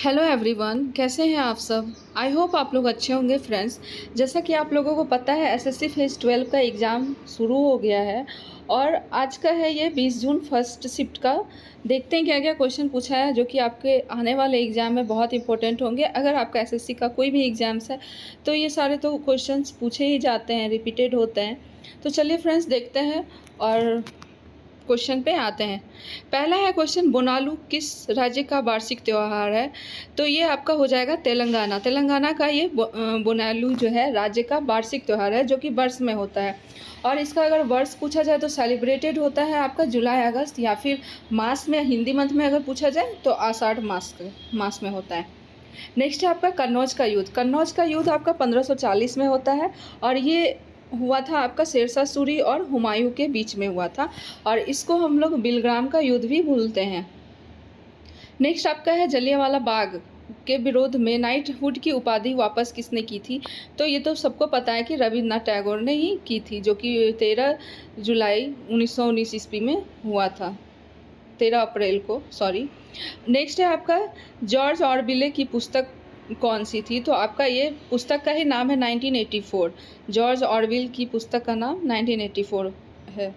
Hello everyone, कैसे हैं आप सब। आई होप आप लोग अच्छे होंगे फ्रेंड्स। जैसा कि आप लोगों को पता है एसएससी फेज़ 12 का एग्ज़ाम शुरू हो गया है और आज का है ये 20 जून फर्स्ट शिफ्ट का। देखते हैं क्या क्या क्वेश्चन पूछा है जो कि आपके आने वाले एग्ज़ाम में बहुत इंपॉर्टेंट होंगे। अगर आपका एसएससी का कोई भी एग्ज़ाम्स है तो ये सारे तो क्वेश्चंस पूछे ही जाते हैं, रिपीटेड होते हैं। तो चलिए फ्रेंड्स देखते हैं और क्वेश्चन पे आते हैं। पहला है क्वेश्चन, बोनालू किस राज्य का वार्षिक त्यौहार है। तो ये आपका हो जाएगा तेलंगाना। तेलंगाना का ये बोनालू जो है राज्य का वार्षिक त्यौहार है जो कि वर्ष में होता है। और इसका अगर वर्ष पूछा जाए तो सेलिब्रेटेड होता है आपका जुलाई अगस्त या फिर मास में, हिंदी मंथ में अगर पूछा जाए तो आषाढ़ मास में होता है। नेक्स्ट है आपका कन्नौज का युद्ध। कन्नौज का युद्ध आपका 1540 में होता है और ये हुआ था आपका शेरशाह सूरी और हुमायूं के बीच में हुआ था और इसको हम लोग बिलग्राम का युद्ध भी भूलते हैं। नेक्स्ट आपका है जलियांवाला बाग के विरोध में नाइटहुड की उपाधि वापस किसने की थी। तो ये तो सबको पता है कि रविन्द्रनाथ टैगोर ने ही की थी, जो कि 13 जुलाई 1919 ईस्वी में हुआ था, 13 अप्रैल को, सॉरी। नेक्स्ट है आपका जॉर्ज ऑरविले की पुस्तक कौन सी थी। तो आपका ये पुस्तक का ही नाम है 1984। जॉर्ज ऑरविल की पुस्तक का नाम 1984 है।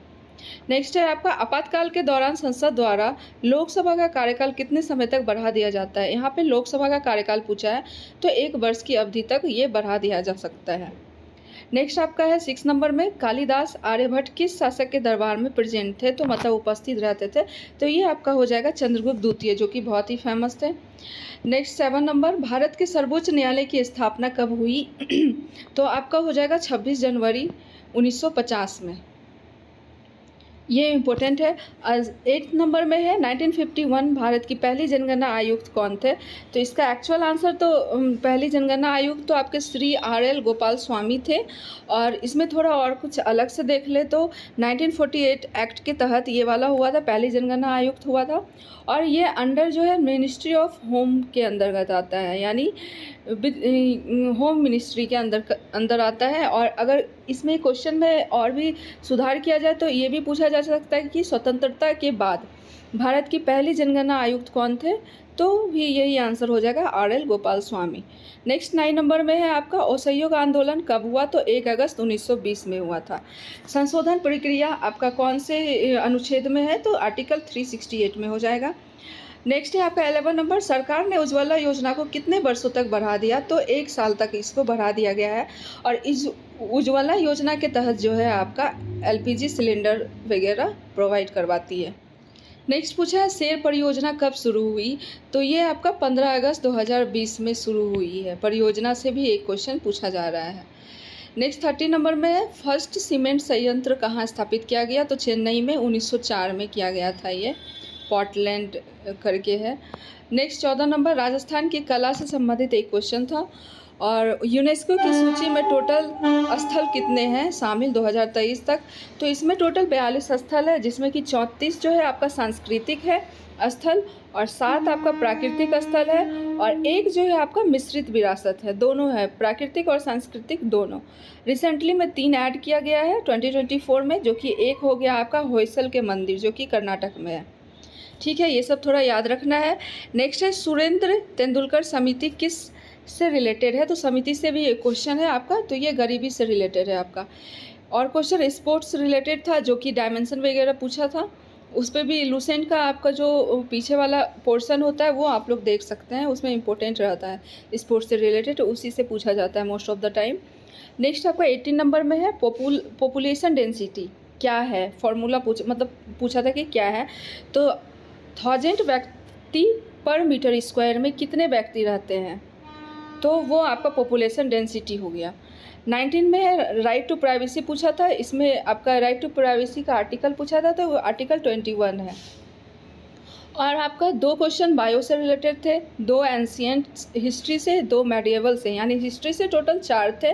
नेक्स्ट है आपका आपातकाल के दौरान संसद द्वारा लोकसभा का कार्यकाल कितने समय तक बढ़ा दिया जाता है। यहाँ पे लोकसभा का कार्यकाल पूछा है तो 1 वर्ष की अवधि तक ये बढ़ा दिया जा सकता है। नेक्स्ट आपका है 6 नंबर में, कालिदास आर्यभट्ट किस शासक के दरबार में प्रेजेंट थे, तो मतलब उपस्थित रहते थे। तो ये आपका हो जाएगा चंद्रगुप्त द्वितीय, जो कि बहुत ही फेमस थे। नेक्स्ट 7 नंबर, भारत के सर्वोच्च न्यायालय की स्थापना कब हुई। तो आपका हो जाएगा 26 जनवरी 1950 में, ये इम्पोर्टेंट है। 8 नंबर में है 1951 भारत की पहली जनगणना आयुक्त कौन थे। तो इसका एक्चुअल आंसर तो पहली जनगणना आयुक्त तो आपके श्री RL गोपाल स्वामी थे। और इसमें थोड़ा और कुछ अलग से देख ले तो 1948 एक्ट के तहत ये वाला हुआ था, पहली जनगणना आयुक्त हुआ था। और ये अंडर जो है मिनिस्ट्री ऑफ होम के अंतर्गत आता है, यानी होम मिनिस्ट्री के अंदर आता है। और अगर इसमें क्वेश्चन में और भी सुधार किया जाए तो ये भी पूछा जा सकता है कि स्वतंत्रता के बाद भारत की पहली जनगणना आयुक्त कौन थे। तो भी यही आंसर हो जाएगा RL Gopal Swami. Next 9 number में है आपका असहयोग आंदोलन कब हुआ। तो 1 अगस्त 1920 में हुआ था। संशोधन प्रक्रिया आपका कौन से अनुच्छेद में है। तो आर्टिकल 368 में हो जाएगा। नेक्स्ट है आपका 11 नंबर, सरकार ने उज्ज्वला योजना को कितने वर्षों तक बढ़ा दिया। तो 1 साल तक इसको बढ़ा दिया गया है। और इस उज्ज्वला योजना के तहत जो है आपका LPG सिलेंडर वगैरह प्रोवाइड करवाती है। नेक्स्ट पूछा है सेर परियोजना कब शुरू हुई। तो ये आपका 15 अगस्त 2020 में शुरू हुई है। परियोजना से भी एक क्वेश्चन पूछा जा रहा है। नेक्स्ट 30 नंबर में है फर्स्ट सीमेंट संयंत्र कहाँ स्थापित किया गया। तो चेन्नई में 1904 में किया गया था, ये पोर्टलैंड करके है। नेक्स्ट 14 नंबर, राजस्थान की कला से संबंधित एक क्वेश्चन था। और यूनेस्को की सूची में टोटल स्थल कितने हैं शामिल 2023 तक। तो इसमें टोटल 42 स्थल है, जिसमें कि 34 जो है आपका सांस्कृतिक है स्थल और 7 आपका प्राकृतिक स्थल है और एक जो है आपका मिश्रित विरासत है, दोनों है, प्राकृतिक और सांस्कृतिक दोनों। रिसेंटली में 3 ऐड किया गया है 2024 में, जो कि एक हो गया आपका होयसल के मंदिर जो कि कर्नाटक में है। ठीक है, ये सब थोड़ा याद रखना है। नेक्स्ट है सुरेंद्र तेंदुलकर समिति किस से रिलेटेड है। तो समिति से भी एक क्वेश्चन है आपका, तो ये गरीबी से रिलेटेड है आपका। और क्वेश्चन स्पोर्ट्स रिलेटेड था जो कि डायमेंशन वगैरह पूछा था, उस पर भी लूसेंट का आपका जो पीछे वाला पोर्शन होता है वो आप लोग देख सकते हैं, उसमें इंपॉर्टेंट रहता है स्पोर्ट्स से रिलेटेड, उसी से पूछा जाता है most of the time. Next आपका 18 नंबर में है पॉपुलेशन डेंसिटी क्या है, फॉर्मूला पूछा था कि क्या है। तो 1000 व्यक्ति पर मीटर स्क्वायर में कितने व्यक्ति रहते हैं, तो वो आपका पॉपुलेशन डेंसिटी हो गया। 19 में है राइट टू प्राइवेसी पूछा था, इसमें आपका राइट टू प्राइवेसी का आर्टिकल पूछा था, तो वो आर्टिकल 21 है। और आपका 2 क्वेश्चन बायो से रिलेटेड थे, 2 एंशियंट हिस्ट्री से, 2 मेडिएवल से, यानी हिस्ट्री से टोटल 4 थे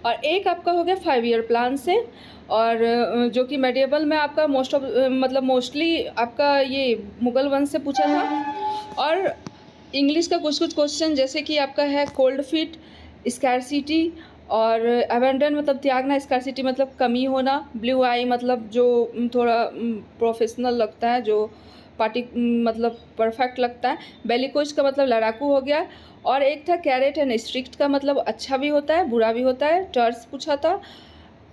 और एक आपका हो गया 5 ईयर प्लान से। और जो कि मेडिएवल में आपका मोस्टली आपका ये मुगल वंश से पूछा था। और इंग्लिश का कुछ क्वेश्चन जैसे कि आपका है कोल्ड फीट, स्कैरसिटी और अबेंडन मतलब त्यागना, स्कैरसिटी मतलब कमी होना, ब्लू आई मतलब जो थोड़ा प्रोफेशनल लगता है, जो मतलब परफेक्ट लगता है। बेलिकोज का मतलब लड़ाकू हो गया। और एक था कैरेट एंड स्ट्रिक्ट का मतलब अच्छा भी होता है बुरा भी होता है। टर्स पूछा था।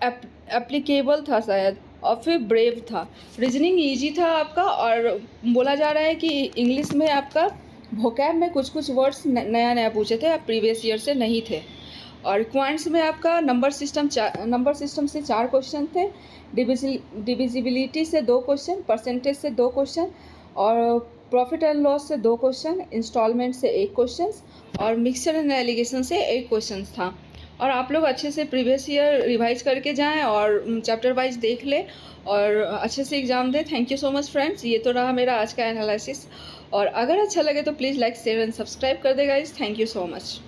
एप्लीकेबल था शायद। और फिर ब्रेव था। रीजनिंग इजी था आपका। और बोला जा रहा है कि इंग्लिश में आपका वोकैब में कुछ कुछ वर्ड्स नया नया पूछे थे, आप प्रीवियस ईयर से नहीं थे। और क्वांट्स में आपका नंबर सिस्टम से 4 क्वेश्चन थे। डिविजिबिलिटी से 2 क्वेश्चन, परसेंटेज से 2 क्वेश्चन, और प्रॉफिट एंड लॉस से 2 क्वेश्चन, इंस्टॉलमेंट से 1 क्वेश्चन, और मिक्सचर एंड एलिगेशन से 1 क्वेश्चन था। और आप लोग अच्छे से प्रीवियस ईयर रिवाइज करके जाएं और चैप्टर वाइज देख लें और अच्छे से एग्ज़ाम दें। Thank you so much friends. ये तो रहा मेरा आज का एनालिसिस। और अगर अच्छा लगे तो please like share and subscribe कर दें guys. Thank you so much.